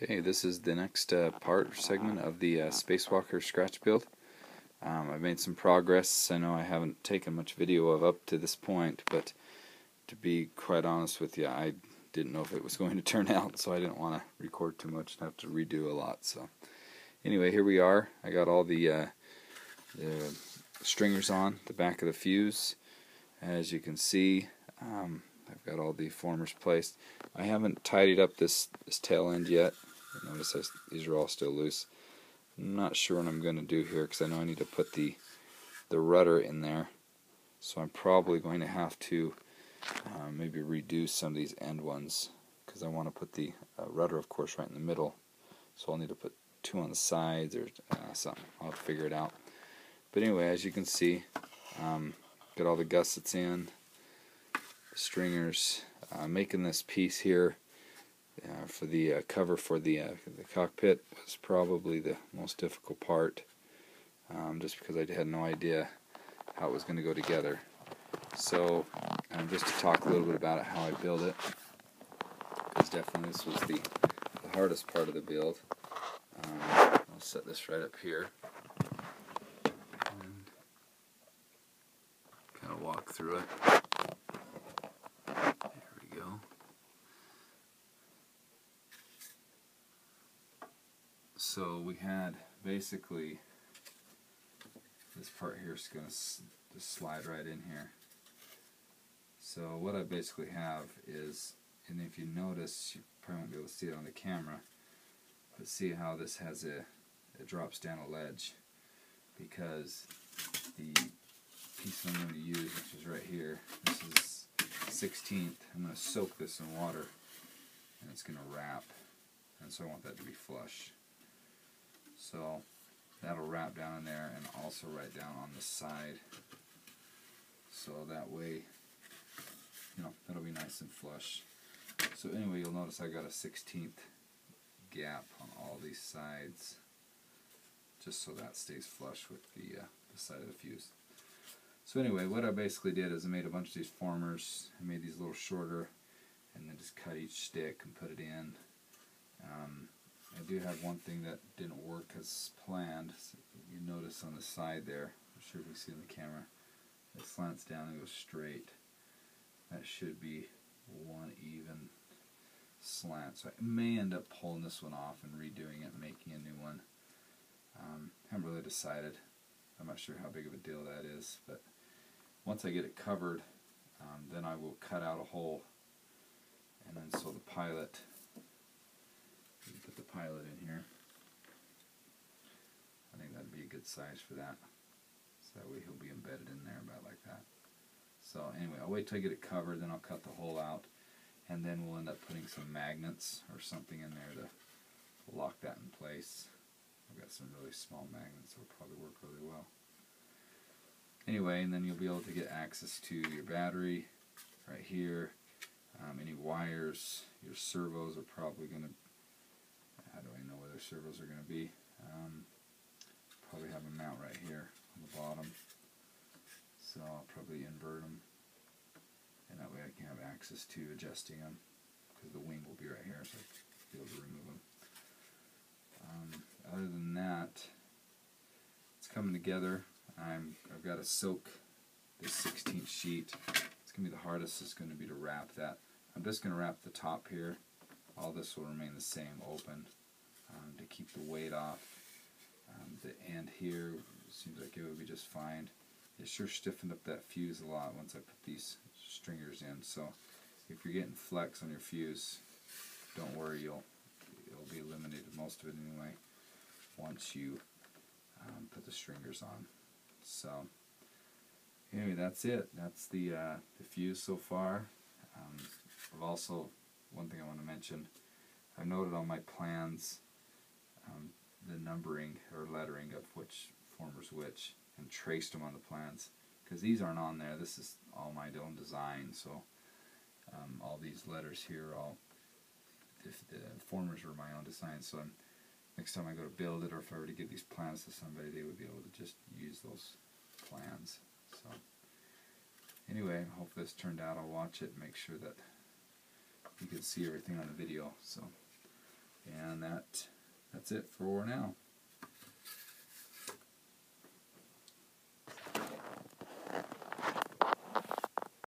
Okay, this is the next part segment of the Spacewalker scratch build. I've made some progress. I know I haven't taken much video of up to this point, but to be quite honest with you, I didn't know if it was going to turn out, so I didn't want to record too much and have to redo a lot. So anyway, here we are. I got all the stringers on the back of the fuse. As you can see, I've got all the formers placed. I haven't tidied up this tail end yet. Notice these are all still loose. I'm not sure what I'm going to do here because I know I need to put the rudder in there. So I'm probably going to have to maybe redo some of these end ones because I want to put the rudder, of course, right in the middle. So I'll need to put two on the sides or something. I'll have to figure it out. But anyway, as you can see, got all the gussets in, the stringers. Making this piece here for the cover for the cockpit was probably the most difficult part, just because I had no idea how it was going to go together. So just to talk a little bit about it, how I build it, because definitely this was the hardest part of the build. I'll set this right up here and kind of walk through it. So we had basically this part here is going to just slide right in here. So what I basically have is, and if you notice, you probably won't be able to see it on the camera, but see how this has it drops down a ledge, because the piece I'm going to use, which is right here, this is 16th, I'm going to soak this in water and it's going to wrap, and so I want that to be flush. So that'll wrap down in there and also right down on the side. So that way, that'll be nice and flush. So anyway, you'll notice I got a 16th gap on all these sides, just so that stays flush with the side of the fuse. So anyway, what I basically did is I made a bunch of these formers. I made these a little shorter, and then just cut each stick and put it in. I do have one thing that didn't work as planned. So you notice on the side there, I'm sure if you see in the camera, it slants down and goes straight. That should be one even slant. So I may end up pulling this one off and redoing it and making a new one. Haven't really decided. I'm not sure how big of a deal that is, but once I get it covered, then I will cut out a hole, and then so the pilot, put the pilot in here. I think that'd be a good size for that. So that way he'll be embedded in there about like that. So anyway, I'll wait till I get it covered, then I'll cut the hole out, and then we'll end up putting some magnets or something in there to lock that in place. I've got some really small magnets that will probably work really well. Anyway, and then you'll be able to get access to your battery right here. Any wires, your servos are probably going to, how do I know where their servos are going to be? Probably have them out right here on the bottom. So I'll probably invert them, and that way I can have access to adjusting them, because the wing will be right here, so I'll be able to remove them. Other than that, it's coming together. I've got to soak this 16th sheet. It's going to be the hardest. It's going to be to wrap that. I'm just going to wrap the top here. All this will remain the same, open, to keep the weight off. The end here seems like it would be just fine. It sure stiffened up that fuse a lot once I put these stringers in. So if you're getting flex on your fuse, don't worry, it'll be eliminated, most of it anyway, once you put the stringers on. So anyway, that's it. That's the fuse so far. I've also, one thing I want to mention, I've noted on my plans the numbering or lettering of which former's which, and traced them on the plans, because these aren't on there. This is all my own design, so all these letters here, if the formers were my own design, so next time I go to build it, or if I were to give these plans to somebody, they would be able to just use those plans. So anyway, I hope this turned out. I'll watch it and make sure that you can see everything on the video. So And that's it for now.